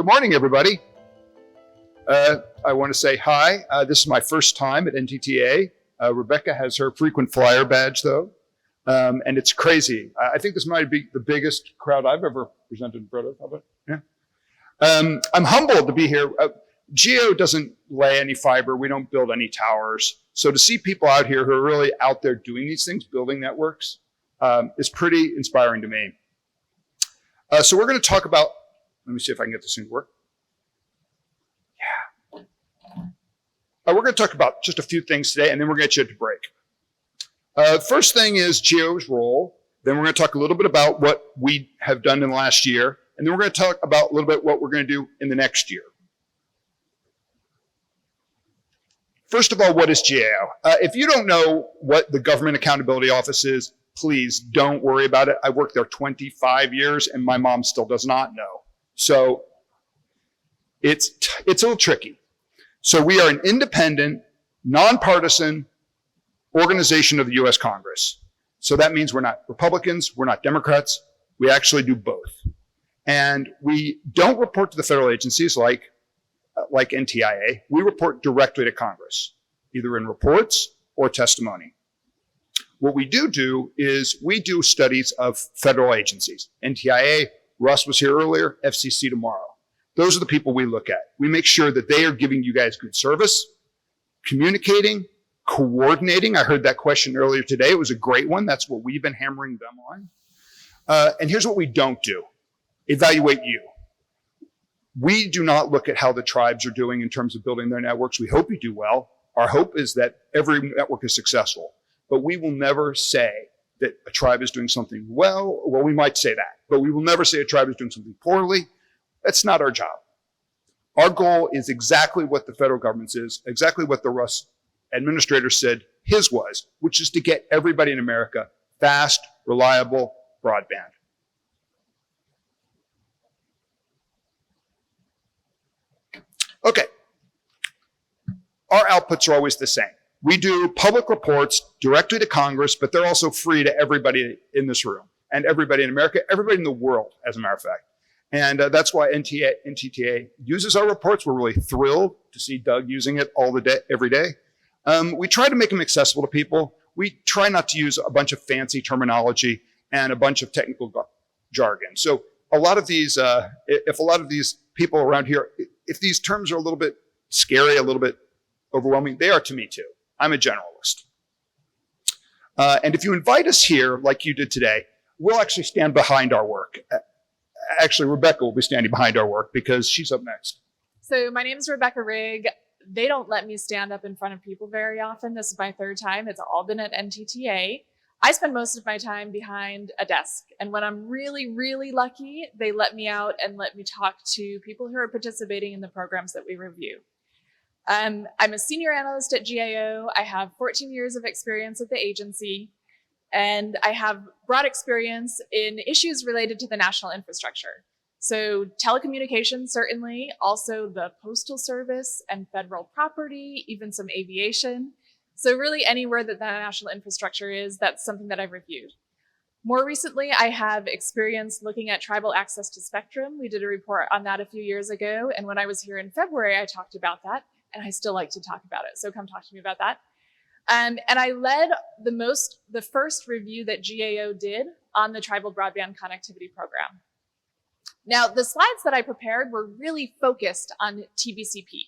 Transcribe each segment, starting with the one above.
Good morning, everybody. I want to say hi. This is my first time at NTTA. Rebecca has her frequent flyer badge, though, and it's crazy. I think this might be the biggest crowd I've ever presented in front of. How about? Yeah. I'm humbled to be here. GEO doesn't lay any fiber. We don't build any towers. So to see people out here who are really out there doing these things, building networks, is pretty inspiring to me. So we're going to talk about, let me see if I can get this thing to work. Yeah. We're going to talk about just a few things today, and then we're going to get you to break. First thing is GEO's role. Then we're going to talk a little bit about what we have done in the last year. And then we're going to talk about a little bit what we're going to do in the next year. First of all, what is GAO? If you don't know what the Government Accountability Office is, please don't worry about it. I worked there 25 years and my mom still does not know. So it's a little tricky. So we are an independent, nonpartisan organization of the US Congress. So that means we're not Republicans, we're not Democrats, we actually do both. And we don't report to the federal agencies like NTIA. We report directly to Congress, either in reports or testimony. What we do is we do studies of federal agencies. NTIA, Russ was here earlier, FCC tomorrow. Those are the people we look at. We make sure that they are giving you guys good service, communicating, coordinating. I heard that question earlier today. It was a great one. That's what we've been hammering them on. And here's what we don't do. Evaluate you. We do not look at how the tribes are doing in terms of building their networks. We hope you do well. Our hope is that every network is successful. But we will never say that a tribe is doing something well. Well, we might say that, but we will never say a tribe is doing something poorly. That's not our job. Our goal is exactly what the federal government's is, exactly what the Russ administrator said his was, which is to get everybody in America fast, reliable broadband. Okay. Our outputs are always the same. We do public reports directly to Congress, but they're also free to everybody in this room and everybody in America, everybody in the world, as a matter of fact. And that's why NTTA uses our reports. We're really thrilled to see Doug using it every day. We try to make them accessible to people. We try not to use a bunch of fancy terminology and a bunch of technical jargon. So a lot of these, if a lot of these people around here, if these terms are a little bit scary, a little bit overwhelming, they are to me too. I'm a generalist. And if you invite us here, like you did today, we'll actually stand behind our work. Actually, Rebecca will be standing behind our work because she's up next. So my name is Rebecca Rygg. They don't let me stand up in front of people very often. This is my third time. It's all been at NTTA. I spend most of my time behind a desk. And when I'm really, really lucky, they let me out and let me talk to people who are participating in the programs that we review. I'm a senior analyst at GAO. I have 14 years of experience at the agency, and I have broad experience in issues related to the national infrastructure. So telecommunications, certainly, also the Postal Service and federal property, even some aviation. So really anywhere that the national infrastructure is, that's something that I've reviewed. More recently, I have experience looking at tribal access to spectrum. We did a report on that a few years ago, and when I was here in February, I talked about that. And I still like to talk about it. So come talk to me about that. And I led the first review that GAO did on the Tribal Broadband Connectivity Program. Now, the slides that I prepared were really focused on TBCP.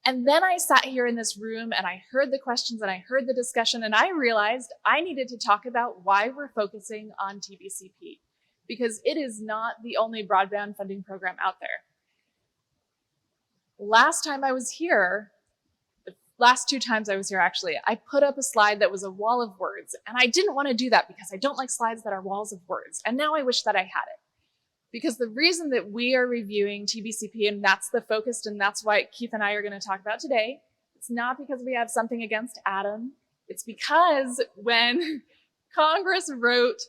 And then I sat here in this room and I heard the questions and I heard the discussion and I realized I needed to talk about why we're focusing on TBCP, because it is not the only broadband funding program out there. Last time I was here, the last two times I was here actually, I put up a slide that was a wall of words. And I didn't want to do that because I don't like slides that are walls of words. And now I wish that I had it. Because the reason that we are reviewing TBCP, and that's the focus, and that's why Keith and I are going to talk about today, it's not because we have something against Adam. It's because when Congress wrote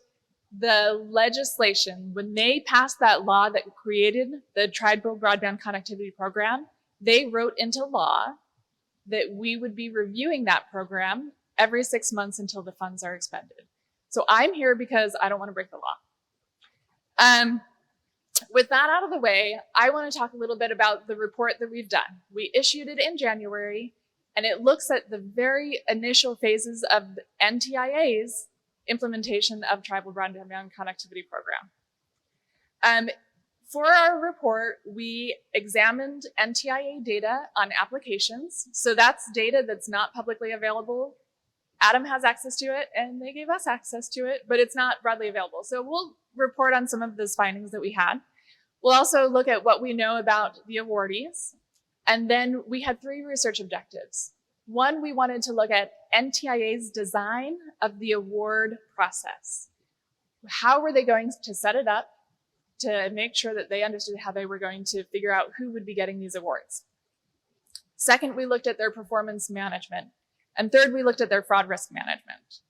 the legislation, when they passed that law that created the Tribal Broadband Connectivity Program, they wrote into law that we would be reviewing that program every 6 months until the funds are expended. So I'm here because I don't want to break the law. With that out of the way, I want to talk a little bit about the report that we've done. We issued it in January, and it looks at the very initial phases of the NTIA's implementation of Tribal Broadband Connectivity Program. For our report, we examined NTIA data on applications. So that's data that's not publicly available. Adam has access to it, and they gave us access to it, but it's not broadly available. So we'll report on some of those findings that we had. We'll also look at what we know about the awardees. And then we had 3 research objectives. One, we wanted to look at NTIA's design of the award process. How were they going to set it up to make sure that they understood how they were going to figure out who would be getting these awards? Second, we looked at their performance management. And third, we looked at their fraud risk management.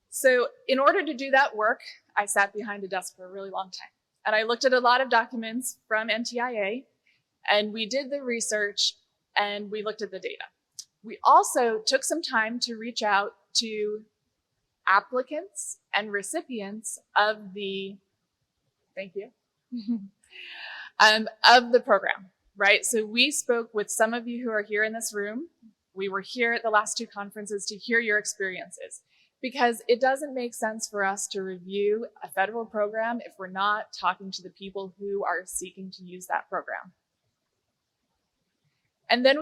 So in order to do that work, I sat behind a desk for a really long time. And I looked at a lot of documents from NTIA, and we did the research, and we looked at the data. We also took some time to reach out to applicants and recipients of the, thank you, of the program, right? So we spoke with some of you who are here in this room. We were here at the last 2 conferences to hear your experiences, because it doesn't make sense for us to review a federal program if we're not talking to the people who are seeking to use that program. And then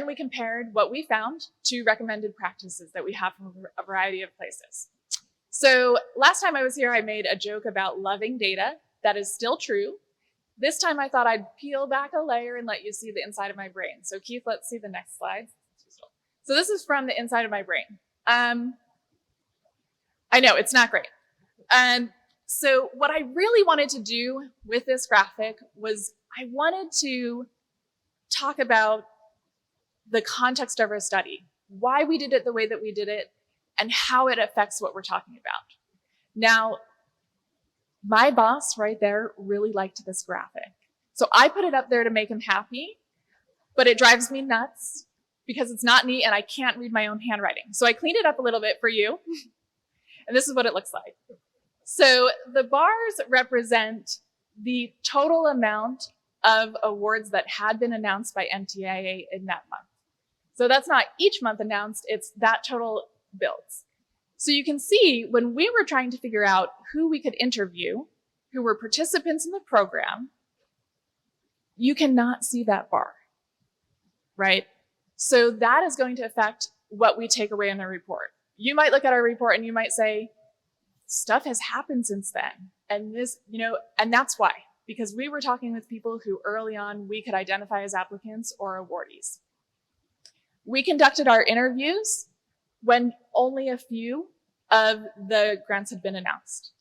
we compared what we found to recommended practices that we have from a variety of places. So last time I was here, I made a joke about loving data. That is still true. This time I thought I'd peel back a layer and let you see the inside of my brain. So Keith, let's see the next slide. So this is from the inside of my brain. I know, it's not great. So what I really wanted to do with this graphic was I wanted to talk about the context of our study, why we did it the way that we did it, and how it affects what we're talking about. Now, my boss right there really liked this graphic. So I put it up there to make him happy, but it drives me nuts because it's not neat and I can't read my own handwriting. So I cleaned it up a little bit for you. And this is what it looks like. So the bars represent the total amount of awards that had been announced by NTIA in that month. So that's not each month announced, it's that total builds. So you can see when we were trying to figure out who we could interview, who were participants in the program, you cannot see that bar, right? So that is going to affect what we take away in the report. You might look at our report and you might say, stuff has happened since then. And this, and that's why, because we were talking with people who early on we could identify as applicants or awardees. We conducted our interviews when only a few of the grants had been announced.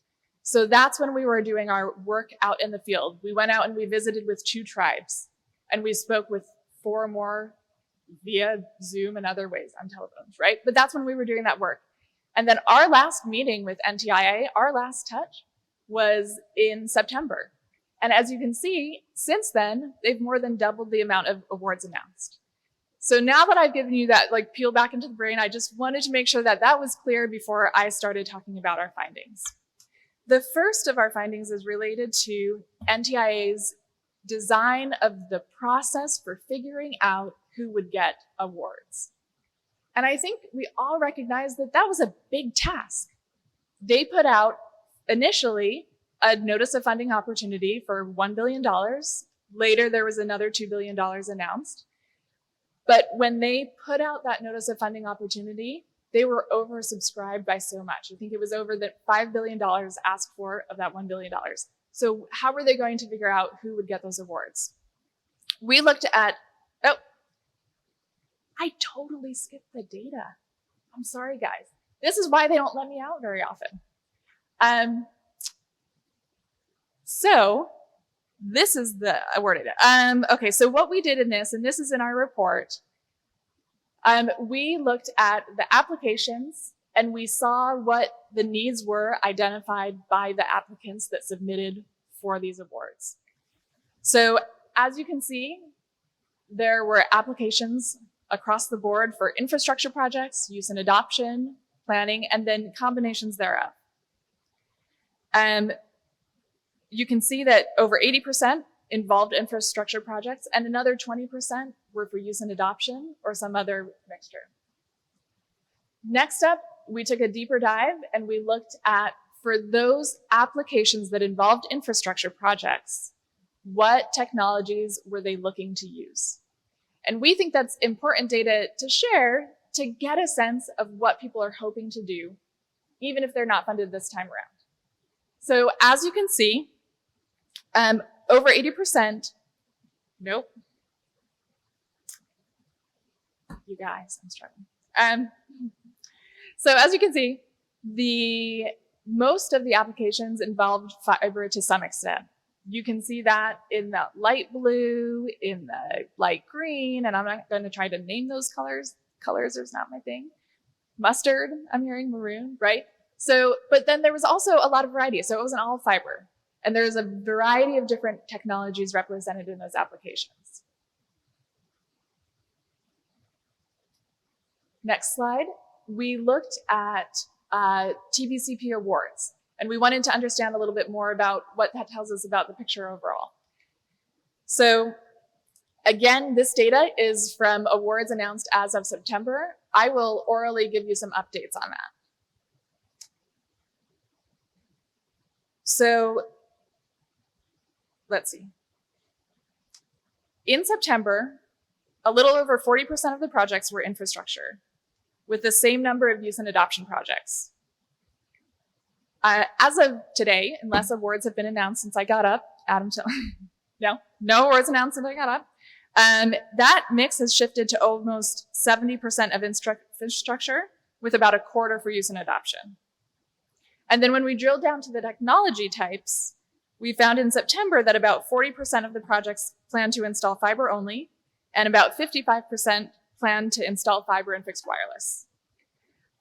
So that's when we were doing our work out in the field. We went out and we visited with 2 tribes, and we spoke with 4 more via Zoom and other ways on telephones, right? But that's when we were doing that work. And then our last meeting with NTIA, our last touch, was in September. And as you can see, since then, they've more than doubled the amount of awards announced. So now that I've given you that peel back into the brain, I just wanted to make sure that that was clear before I started talking about our findings. The first of our findings is related to NTIA's design of the process for figuring out who would get awards. And I think we all recognize that that was a big task. They put out initially a notice of funding opportunity for $1 billion. Later, there was another $2 billion announced. But when they put out that notice of funding opportunity, they were oversubscribed by so much. I think it was over the $5 billion asked for of that $1 billion. So how were they going to figure out who would get those awards? We looked at, oh, I totally skipped the data. I'm sorry, guys. This is why they don't let me out very often. So this is the award data. Okay, so what we did in this, and this is in our report, we looked at the applications and we saw what the needs were identified by the applicants that submitted for these awards. So as you can see, there were applications across the board for infrastructure projects, use and adoption, planning, and then combinations thereof. you can see that over 80% involved infrastructure projects and another 20% were for use and adoption or some other mixture. Next up, we took a deeper dive and we looked at, for those applications that involved infrastructure projects, what technologies were they looking to use? And we think that's important data to share to get a sense of what people are hoping to do, even if they're not funded this time around. So as you can see, over 80%, nope. You guys, I'm struggling. So as you can see, most of the applications involved fiber to some extent. You can see that in the light blue, in the light green, and I'm not going to try to name those colors. Colors is not my thing. Mustard, I'm hearing maroon, right? So, but then there was also a lot of variety. So it wasn't all fiber. And there's a variety of different technologies represented in those applications. Next slide. We looked at TBCP awards, and we wanted to understand a little bit more about what that tells us about the picture overall. So again, this data is from awards announced as of September. I will orally give you some updates on that. So let's see. In September, a little over 40% of the projects were infrastructure, with the same number of use and adoption projects. As of today, unless awards have been announced since I got up, no awards announced since I got up, that mix has shifted to almost 70% of infrastructure, with about a quarter for use and adoption. And then when we drill down to the technology types, we found in September that about 40% of the projects plan to install fiber only, and about 55% plan to install fiber and fixed wireless.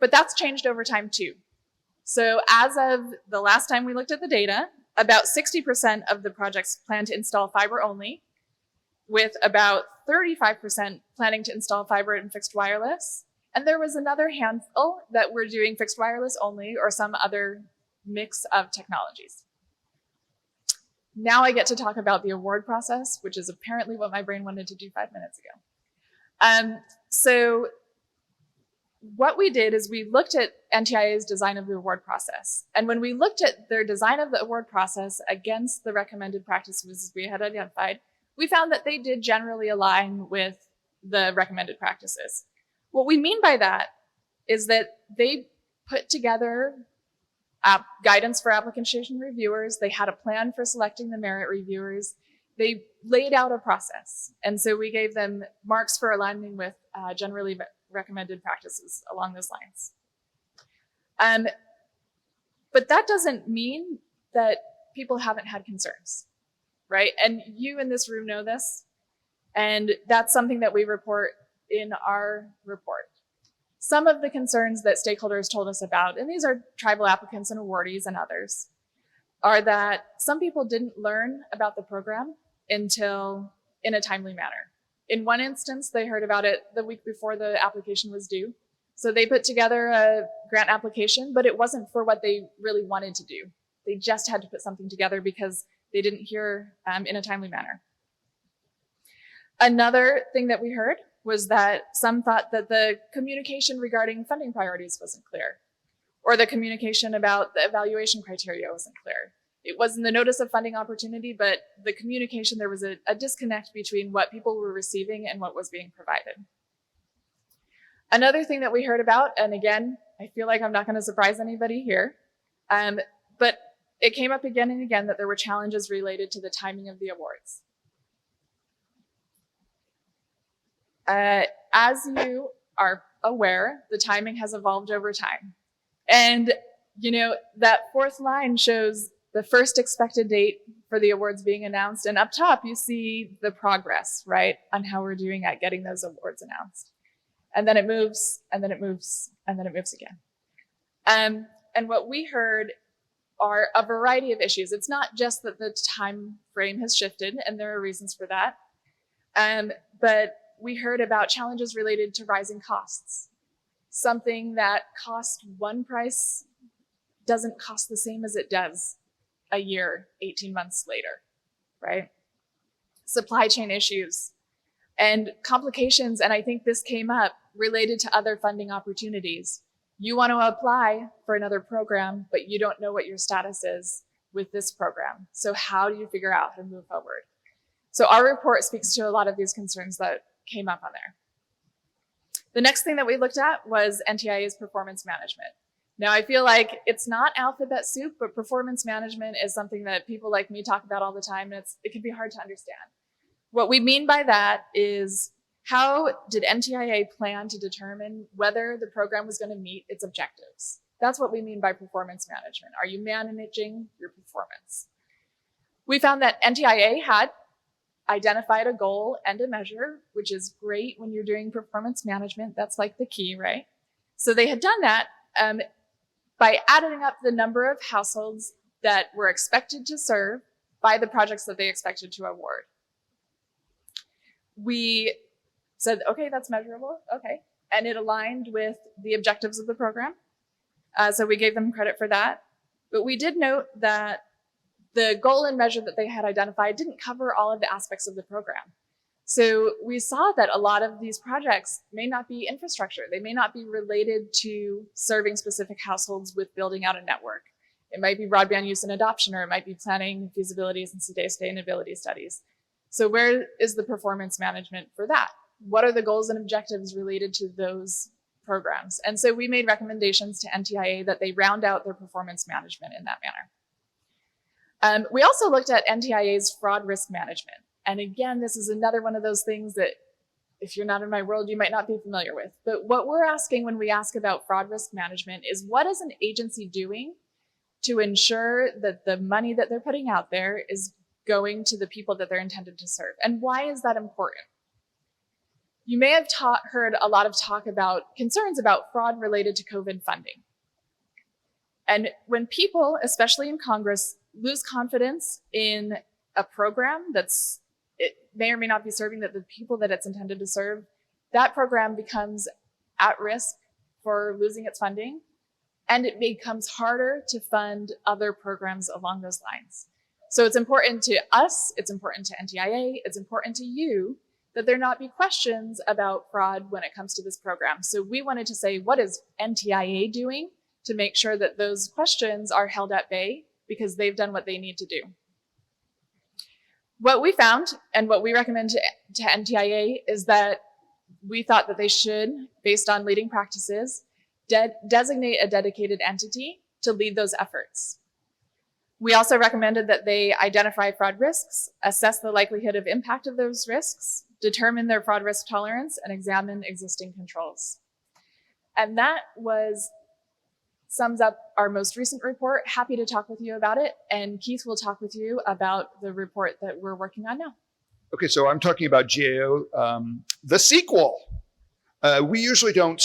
But that's changed over time too. So as of the last time we looked at the data, about 60% of the projects plan to install fiber only, with about 35% planning to install fiber and fixed wireless. And there was another handful that were doing fixed wireless only or some other mix of technologies. Now I get to talk about the award process, which is apparently what my brain wanted to do 5 minutes ago. So what we did is we looked at NTIA's design of the award process. And when we looked at their design of the award process against the recommended practices we had identified, we found that they did generally align with the recommended practices. What we mean by that is that they put together guidance for application reviewers. They had a plan for selecting the merit reviewers. They laid out a process. And so we gave them marks for aligning with generally recommended practices along those lines. But that doesn't mean that people haven't had concerns, right? And you in this room know this. And that's something that we report in our report. Some of the concerns that stakeholders told us about, and these are tribal applicants and awardees and others, are that some people didn't learn about the program until in a timely manner. In one instance, they heard about it the week before the application was due. So they put together a grant application, but it wasn't for what they really wanted to do. They just had to put something together because they didn't hear in a timely manner. Another thing that we heard was that some thought that the communication regarding funding priorities wasn't clear, or the communication about the evaluation criteria wasn't clear. It wasn't the notice of funding opportunity, but the communication, there was a disconnect between what people were receiving and what was being provided. Another thing that we heard about, and again, I feel like I'm not going to surprise anybody here, but it came up again and again that there were challenges related to the timing of the awards. As you are aware, the timing has evolved over time. And, you know, that fourth line shows the first expected date for the awards being announced. And up top, you see the progress, right, on how we're doing at getting those awards announced. And then it moves, and then it moves, and then it moves again. And what we heard are a variety of issues. It's not just that the time frame has shifted, and there are reasons for that, but we heard about challenges related to rising costs. Something that cost one price doesn't cost the same as it does a year, 18 months later, right? Supply chain issues and complications, and I think this came up related to other funding opportunities. You want to apply for another program, but you don't know what your status is with this program. So how do you figure out how to move forward? So our report speaks to a lot of these concerns that came up on there. The next thing that we looked at was NTIA's performance management. Now, I feel like it's not alphabet soup, but performance management is something that people like me talk about all the time, and it can be hard to understand. What we mean by that is, how did NTIA plan to determine whether the program was going to meet its objectives? That's what we mean by performance management. Are you managing your performance? We found that NTIA had identified a goal and a measure, which is great when you're doing performance management. That's like the key, right? So they had done that by adding up the number of households that were expected to serve by the projects that they expected to award. We said, okay, that's measurable, okay. And it aligned with the objectives of the program. So we gave them credit for that. But we did note that the goal and measure that they had identified didn't cover all of the aspects of the program. So we saw that a lot of these projects may not be infrastructure. They may not be related to serving specific households with building out a network. It might be broadband use and adoption, or it might be planning, feasibilities, and sustainability studies. So where is the performance management for that? What are the goals and objectives related to those programs? And so we made recommendations to NTIA that they round out their performance management in that manner. We also looked at NTIA's fraud risk management. And again, this is another one of those things that if you're not in my world, you might not be familiar with. But what we're asking when we ask about fraud risk management is, what is an agency doing to ensure that the money that they're putting out there is going to the people that they're intended to serve? And why is that important? You may have heard a lot of talk about concerns about fraud related to COVID funding. And when people, especially in Congress, lose confidence in a program it may or may not be serving the people that it's intended to serve, that program becomes at risk for losing its funding, and it becomes harder to fund other programs along those lines. So it's important to us, it's important to NTIA, it's important to you that there not be questions about fraud when it comes to this program. So we wanted to say, what is NTIA doing to make sure that those questions are held at bay, because they've done what they need to do. What we found and what we recommend to NTIA is that we thought that they should, based on leading practices, designate a dedicated entity to lead those efforts. We also recommended that they identify fraud risks, assess the likelihood of impact of those risks, determine their fraud risk tolerance, and examine existing controls. And that sums up our most recent report. Happy to talk with you about it. And Keith will talk with you about the report that we're working on now. Okay, so I'm talking about GAO, the sequel. We usually don't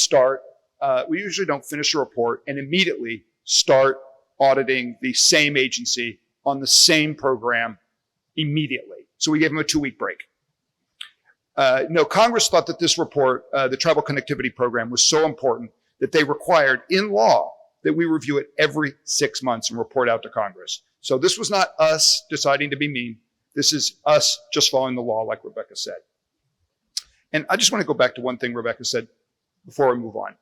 finish a report and immediately start auditing the same agency on the same program immediately. So we gave them a 2-week break. No, Congress thought that this report, the Tribal Connectivity Program, was so important that they required in law that we review it every 6 months and report out to Congress. So this was not us deciding to be mean. This is us just following the law, like Rebecca said. And I just want to go back to one thing Rebecca said before I move on.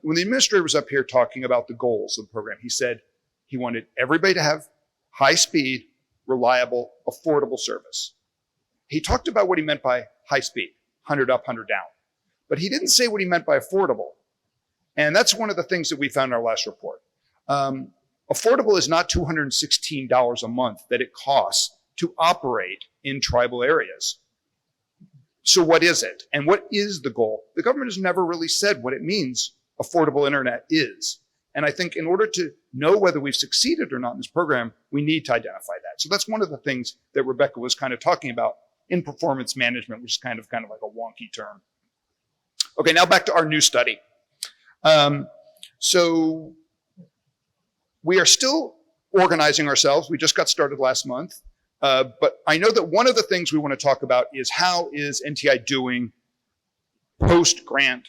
When the administrator was up here talking about the goals of the program, he said he wanted everybody to have high-speed, reliable, affordable service. He talked about what he meant by high speed, 100 up, 100 down. But he didn't say what he meant by affordable. And that's one of the things that we found in our last report. Affordable is not $216 a month that it costs to operate in tribal areas. So what is it? And what is the goal? The government has never really said what it means affordable internet is. And I think in order to know whether we've succeeded or not in this program, we need to identify that. So that's one of the things that Rebecca was kind of talking about in performance management, which is kind of like a wonky term. Okay, now back to our new study. So we are still organizing ourselves. We just got started last month. But I know that one of the things we want to talk about is, how is NTI doing post-grant?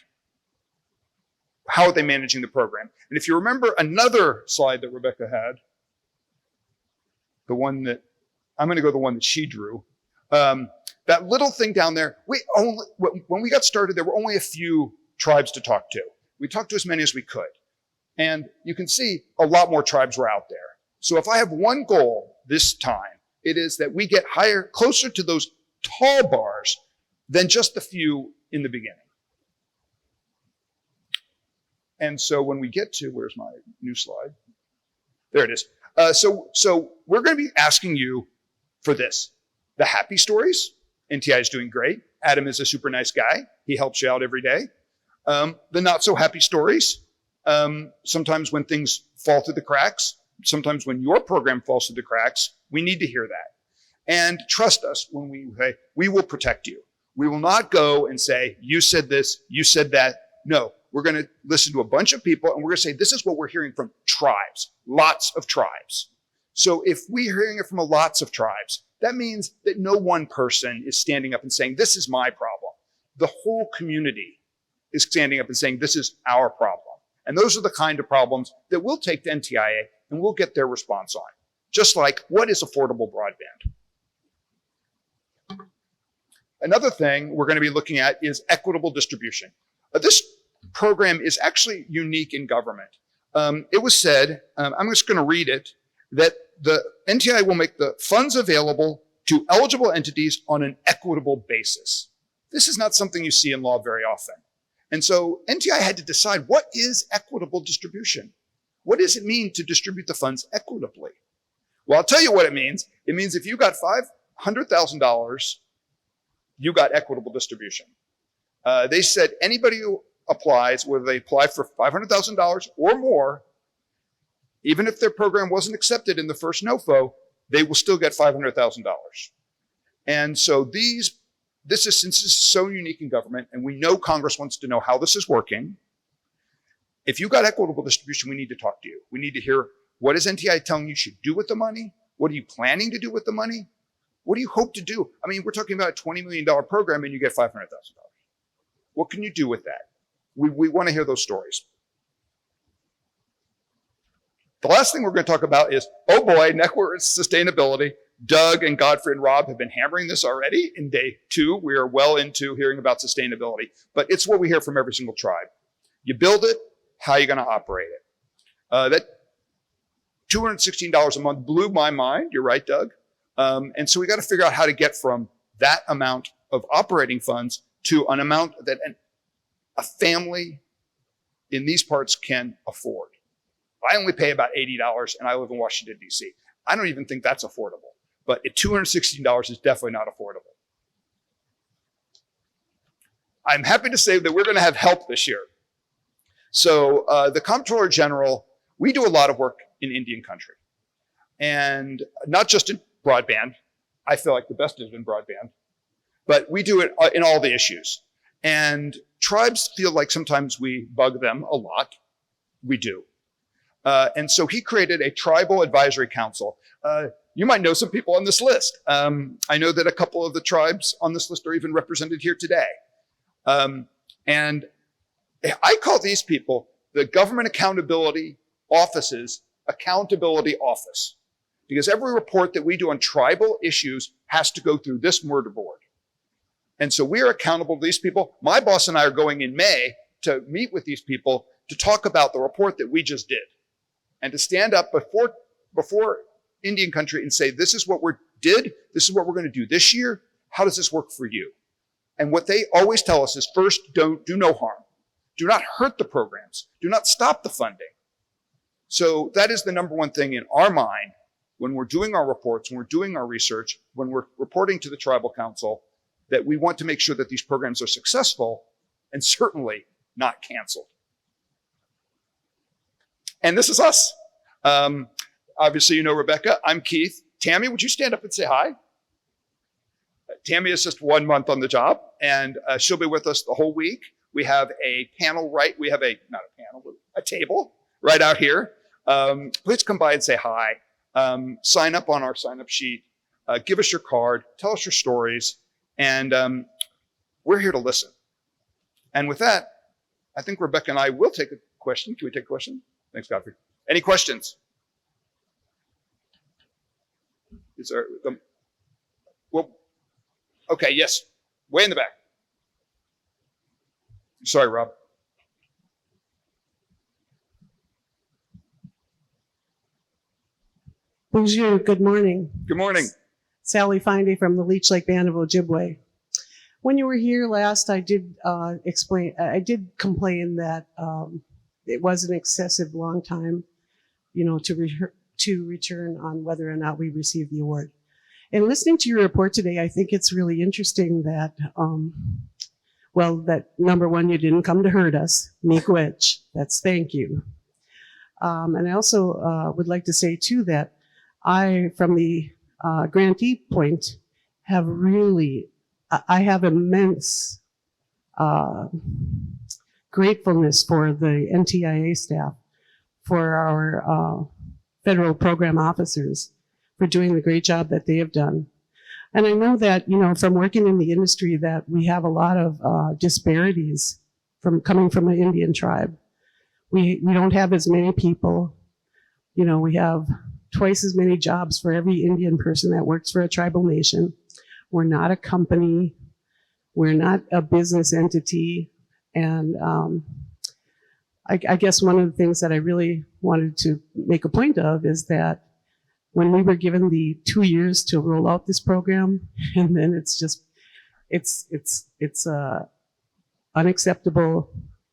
How are they managing the program? And if you remember another slide that Rebecca had, the one that, I'm going to go the one that she drew. That little thing down there, when we got started, there were only a few tribes to talk to. We talked to as many as we could. And you can see a lot more tribes were out there. So if I have one goal this time, it is that we get closer to those tall bars than just the few in the beginning. And so when we get to, where's my new slide? There it is. So we're going to be asking you for this. The happy stories. NTI is doing great. Adam is a super nice guy. He helps you out every day. The not so happy stories. Sometimes when things fall through the cracks, sometimes when your program falls through the cracks, we need to hear that. And trust us when we say, we will protect you. We will not go and say, you said this, you said that. No, we're going to listen to a bunch of people and we're going to say, this is what we're hearing from tribes, lots of tribes. So if we're hearing it from lots of tribes, that means that no one person is standing up and saying, this is my problem. The whole community is standing up and saying, this is our problem. And those are the kind of problems that we'll take to NTIA and we'll get their response on. Just like, what is affordable broadband? Another thing we're going to be looking at is equitable distribution. This program is actually unique in government. It was said, I'm just going to read it, that the NTIA will make the funds available to eligible entities on an equitable basis. This is not something you see in law very often. And so NTI had to decide, what is equitable distribution? What does it mean to distribute the funds equitably? Well, I'll tell you what it means. It means if you got $500,000, you got equitable distribution. They said anybody who applies, whether they apply for $500,000 or more, even if their program wasn't accepted in the first NOFO, they will still get $500,000. And so since this is so unique in government, and we know Congress wants to know how this is working, if you got equitable distribution, we need to talk to you. We need to hear, what is NTI telling you should do with the money? What are you planning to do with the money? What do you hope to do? I mean, we're talking about a $20 million program and you get $500,000. What can you do with that? We want to hear those stories. The last thing we're going to talk about is, oh boy, network sustainability. Doug and Godfrey and Rob have been hammering this already. In day 2, we are well into hearing about sustainability, but it's what we hear from every single tribe. You build it, how are you going to operate it? That $216 a month blew my mind. You're right, Doug. And so we got to figure out how to get from that amount of operating funds to an amount that a family in these parts can afford. I only pay about $80 and I live in Washington, D.C. I don't even think that's affordable, but at $216 is definitely not affordable. I'm happy to say that we're going to have help this year. So the Comptroller General, we do a lot of work in Indian country, and not just in broadband. I feel like the best is in broadband, but we do it in all the issues. And tribes feel like sometimes we bug them a lot. We do. And so he created a tribal advisory council. You might know some people on this list. I know that a couple of the tribes on this list are even represented here today. And I call these people the Government Accountability Office's Accountability Office, because every report that we do on tribal issues has to go through this murder board. And so we are accountable to these people. My boss and I are going in May to meet with these people to talk about the report that we just did and to stand up before Indian country and say, this is what we did. This is what we're going to do this year. How does this work for you? And what they always tell us is, first, do no harm. Do not hurt the programs. Do not stop the funding. So that is the number one thing in our mind when we're doing our reports, when we're doing our research, when we're reporting to the Tribal Council, that we want to make sure that these programs are successful and certainly not canceled. And this is us. Obviously, you know Rebecca. I'm Keith. Tammy, would you stand up and say hi? Tammy is just 1 month on the job, and she'll be with us the whole week. We have a panel a table right out here. Please come by and say hi. Sign up on our sign-up sheet. Give us your card. Tell us your stories. And we're here to listen. And with that, I think Rebecca and I will take a question. Can we take a question? Thanks, Godfrey. Any questions? Is there, well, okay, yes, way in the back. Sorry, Rob. Bonjour, good morning. Good morning. Sally Findy from the Leech Lake Band of Ojibwe. When you were here last, I did complain that it was an excessive long time, to return on whether or not we received the award. And listening to your report today, I think it's really interesting that, that number one, you didn't come to hurt us. Miigwech, that's thank you. And I also would like to say too that I, from the grantee point, I have immense gratefulness for the NTIA staff, for our federal program officers, for doing the great job that they have done. And I know that, from working in the industry, that we have a lot of disparities coming from an Indian tribe. We don't have as many people. We have twice as many jobs for every Indian person that works for a tribal nation. We're not a company. We're not a business entity. And I guess one of the things that I really wanted to make a point of is that when we were given the 2 years to roll out this program, and then it's unacceptable,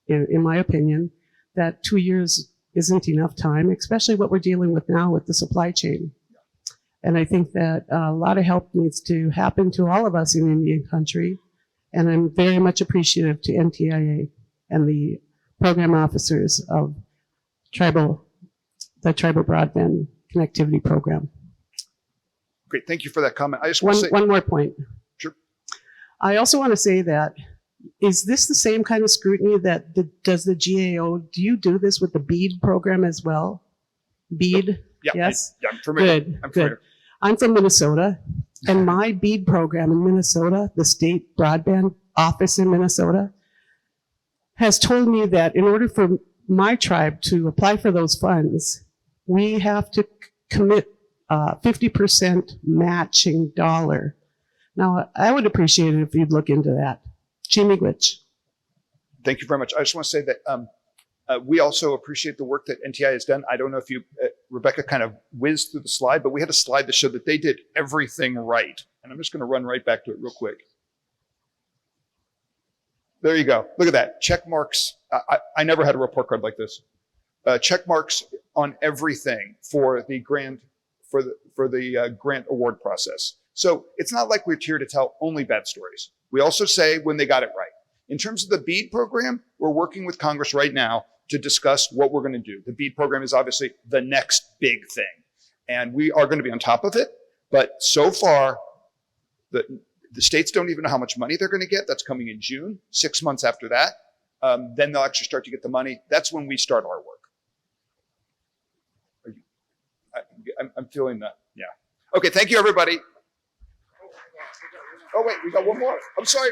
in my opinion, that 2 years isn't enough time, especially what we're dealing with now with the supply chain. And I think that a lot of help needs to happen to all of us in Indian country. And I'm very much appreciative to NTIA and the program officers of the Tribal Broadband Connectivity Program. Great, thank you for that comment. I just want to say one more point. Sure. I also want to say that, is this the same kind of scrutiny that does the GAO? Do you do this with the BEAD program as well? BEAD? Yeah, yes? I'm familiar. Good, I'm good. familiar. I'm from Minnesota, and my BEAD program in Minnesota, the state broadband office in Minnesota, has told me that in order for my tribe to apply for those funds, we have to commit 50% matching dollar. Now, I would appreciate it if you'd look into that. Chimigwich. Thank you very much. I just want to say that we also appreciate the work that NTI has done. I don't know if you, Rebecca kind of whizzed through the slide, but we had a slide that showed that they did everything right. And I'm just going to run right back to it real quick. There you go. Look at that. Check marks. I never had a report card like this. Check marks on everything for the grant grant award process. So it's not like we're here to tell only bad stories. We also say when they got it right. In terms of the BEAD program, we're working with Congress right now to discuss what we're going to do. The BEAD program is obviously the next big thing, and we are going to be on top of it. But so far, the states don't even know how much money they're going to get. That's coming in June, 6 months after that. Then they'll actually start to get the money. That's when we start our work. I'm feeling that. Yeah. Okay. Thank you, everybody. Oh, wait, we got one more. I'm sorry.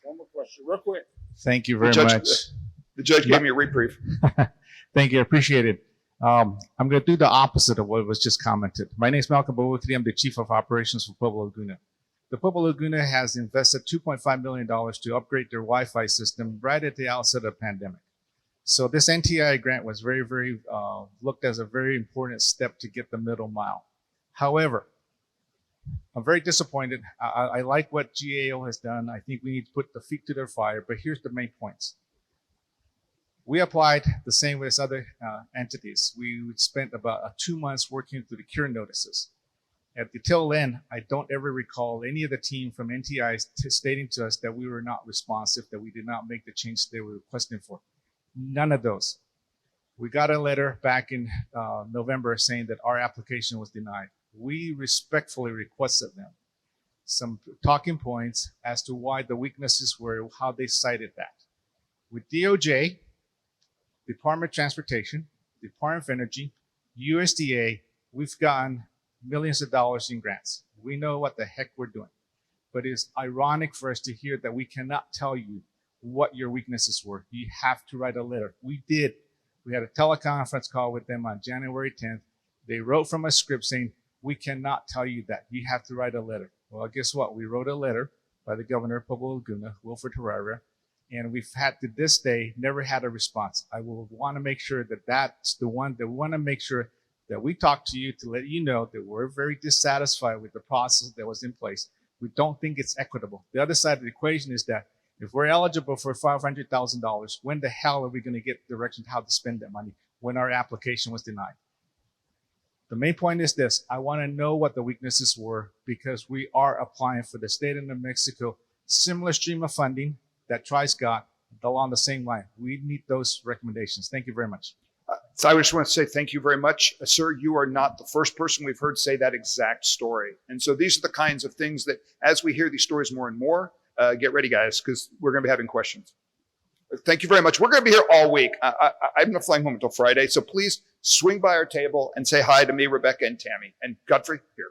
One more question, real quick. Thank you very much. The judge gave me a reprieve. Thank you. I appreciate it. I'm going to do the opposite of what was just commented. My name is Malcolm Bowitri. I'm the Chief of Operations for Pueblo Laguna. The Pueblo Laguna has invested $2.5 million to upgrade their Wi-Fi system right at the outset of the pandemic. So this NTI grant was very looked as a very important step to get the middle mile. However, I'm very disappointed. I like what GAO has done. I think we need to put the feet to their fire, but here's the main points. We applied the same way as other entities. We spent about 2 months working through the cure notices. At the tail end, I don't ever recall any of the team from NTI stating to us that we were not responsive, that we did not make the change they were requesting for. None of those. We got a letter back in November saying that our application was denied. We respectfully requested them some talking points as to why the weaknesses were, how they cited that. With DOJ, Department of Transportation, Department of Energy, USDA, we've gotten millions of dollars in grants. We know what the heck we're doing. But it's ironic for us to hear that we cannot tell you what your weaknesses were. You have to write a letter. We did. We had a teleconference call with them on January 10th. They wrote from a script saying, We cannot tell you that. You have to write a letter. Well, guess what? We wrote a letter by the governor of Pueblo Laguna, Wilfred Herrera, and we've had to this day never had a response. I will want to make sure that that's the one that we want to make sure that we talk to you to let you know that we're very dissatisfied with the process that was in place. We don't think it's equitable. The other side of the equation is that if we're eligible for $500,000, when the hell are we going to get direction to how to spend that money when our application was denied? The main point is this. I want to know what the weaknesses were because we are applying for the state of New Mexico similar stream of funding that TRI's got along the same line. We need those recommendations. Thank you very much. So I just want to say thank you very much. Sir, you are not the first person we've heard say that exact story. And so these are the kinds of things that as we hear these stories more and more, get ready, guys, because we're going to be having questions. Thank you very much. We're going to be here all week. I'm not flying home until Friday, so please swing by our table and say hi to me, Rebecca, and Tammy. And Godfrey, here.